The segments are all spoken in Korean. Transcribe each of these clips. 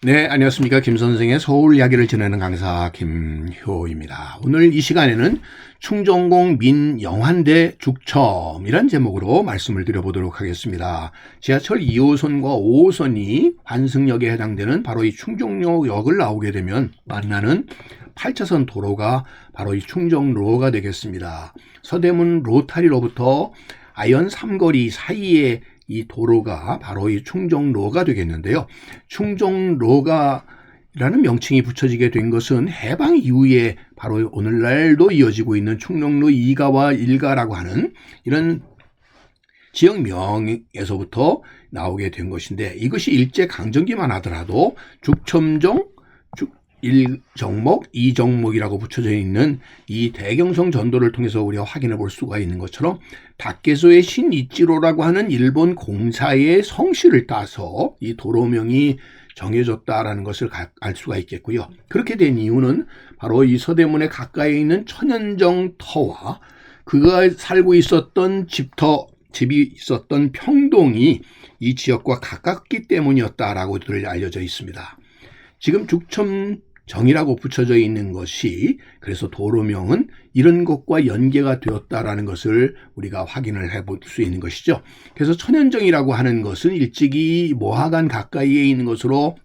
네, 안녕하십니까. 김 선생의 서울 이야기를 전하는 강사 김효입니다. 오늘 이 시간에는 충정공 민영환대 죽첨이란 제목으로 말씀을 드려보도록 하겠습니다. 지하철 2호선과 5호선이 환승역에 해당되는 바로 이 충정로역을 나오게 되면 만나는 8차선 도로가 바로 이 충정로가 되겠습니다. 서대문 로타리로부터 아연 삼거리 사이에 이 도로가 바로 이 충정로가 되겠는데요. 충정로가라는 명칭이 붙여지게 된 것은 해방 이후에 바로 오늘날도 이어지고 있는 충정로 2가와 1가라고 하는 이런 지역명에서부터 나오게 된 것인데, 이것이 일제강점기만 하더라도 죽첨정, 1정목, 2정목이라고 붙여져 있는 이 대경성 전도를 통해서 우리가 확인해 볼 수가 있는 것처럼 다케소의 신이치로라고 하는 일본 공사의 성씨를 따서 이 도로명이 정해졌다라는 것을 알 수가 있겠고요. 그렇게 된 이유는 바로 이 서대문에 가까이 있는 천연정 터와 그가 살고 있었던 집이 있었던 평동이 이 지역과 가깝기 때문이었다라고들 알려져 있습니다. 지금 죽첨정이라고 붙여져 있는 것이 그래서 도로명은 이런 것과 연계가 되었다라는 것을 우리가 확인을 해볼 수 있는 것이죠. 그래서 천연정이라고 하는 것은 일찍이 모하간 가까이에 있는 것으로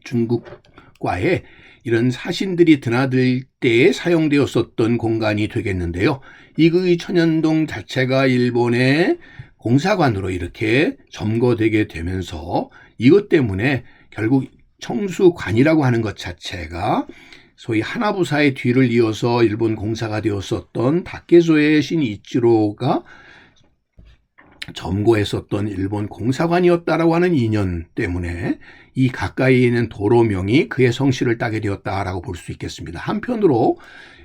중국과의 이런 사신들이 드나들 때에 사용되었었던 공간이 되겠는데요. 이 천연동 자체가 일본의 공사관으로 이렇게 점거되게 되면서 이것 때문에 결국 청수관이라고 하는 것 자체가 소위 하나부사의 뒤를 이어서 일본 공사가 되었었던 다케소의 신이치로가 점거했었던 일본 공사관이었다라고 하는 인연 때문에 이 가까이에 있는 도로명이 그의 성씨를 따게 되었다라고 볼 수 있겠습니다. 한편으로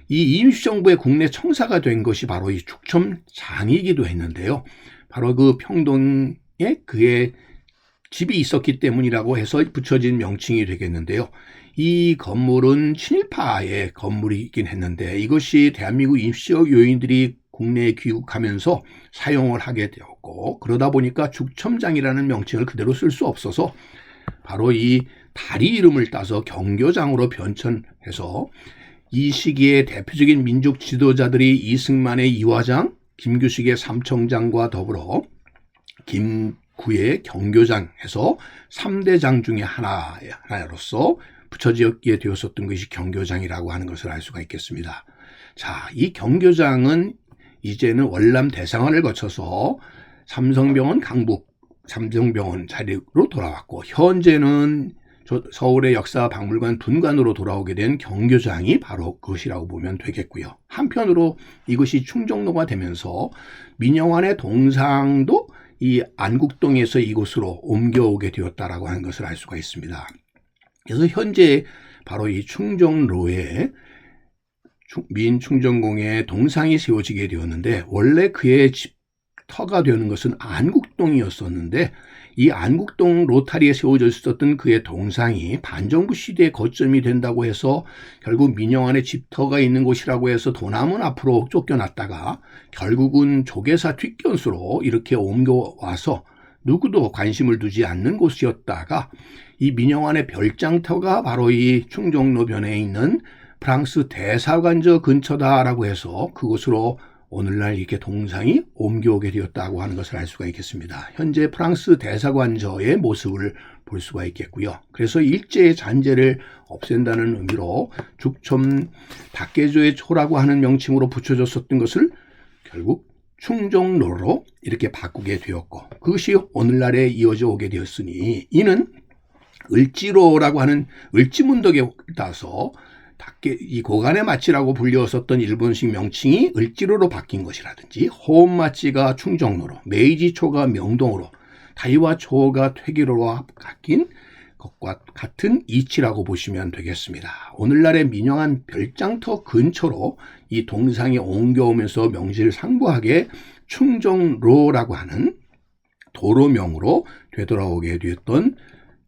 이 임시정부의 국내 청사가 된 것이 바로 이 죽첨장이기도 했는데요. 바로 그 평동에 그의 집이 있었기 때문이라고 해서 붙여진 명칭이 되겠는데요. 이 건물은 친일파의 건물이긴 했는데 이것이 대한민국 임시적 요인들이 국내에 귀국하면서 사용을 하게 되었고, 그러다 보니까 죽첨장이라는 명칭을 그대로 쓸 수 없어서 바로 이 다리 이름을 따서 경교장으로 변천해서 이 시기에 대표적인 민족 지도자들이 이승만의 이화장, 김규식의 삼청장과 더불어 김구의 경교장 해서 3대장 중에 하나로서 붙여지게 되었었던 것이 경교장이라고 하는 것을 알 수가 있겠습니다. 자, 이 경교장은 이제는 월남 대상원을 거쳐서 삼성병원 강북 삼성병원 자리로 돌아왔고, 현재는 서울의 역사박물관 분관으로 돌아오게 된 경교장이 바로 그것이라고 보면 되겠고요. 한편으로 이것이 충정로가 되면서 민영환의 동상도 이 안국동에서 이곳으로 옮겨오게 되었다라고 하는 것을 알 수가 있습니다. 그래서 현재 바로 이 충정로에 민충정공의 동상이 세워지게 되었는데, 원래 그의 터가 되는 것은 안국동이었었는데 이 안국동 로타리에 세워져 있었던 그의 동상이 반정부 시대의 거점이 된다고 해서 결국 민영환의 집터가 있는 곳이라고 해서 도남은 앞으로 쫓겨났다가 결국은 조계사 뒷견수로 이렇게 옮겨와서 누구도 관심을 두지 않는 곳이었다가 이 민영환의 별장터가 바로 이 충정로변에 있는 프랑스 대사관저 근처다라고 해서 그곳으로 오늘날 이렇게 동상이 옮겨오게 되었다고 하는 것을 알 수가 있겠습니다. 현재 프랑스 대사관저의 모습을 볼 수가 있겠고요. 그래서 일제의 잔재를 없앤다는 의미로 죽첨 다케조의 초라고 하는 명칭으로 붙여졌었던 것을 결국 충정로로 이렇게 바꾸게 되었고, 그것이 오늘날에 이어져 오게 되었으니 이는 을지로라고 하는 을지문덕에 따라서 이 고간의 마치라고 불렸었던 일본식 명칭이 을지로로 바뀐 것이라든지, 호흡마치가 충정로로, 메이지초가 명동으로, 다이와초가 퇴기로로 바뀐 것과 같은 이치라고 보시면 되겠습니다. 오늘날의 민영환 별장터 근처로 이 동상이 옮겨오면서 명실상부하게 충정로라고 하는 도로명으로 되돌아오게 되었던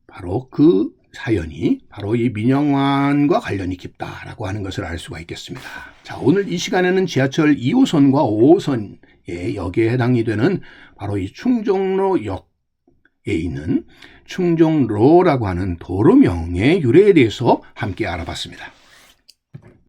바로 그 사연이 바로 이 민영환과 관련이 깊다라고 하는 것을 알 수가 있겠습니다. 자, 오늘 이 시간에는 지하철 2호선과 5호선의 역에 해당이 되는 바로 이 충정로역 있는 충정로라고 하는 도로명의 유래에 대해서 함께 알아봤습니다.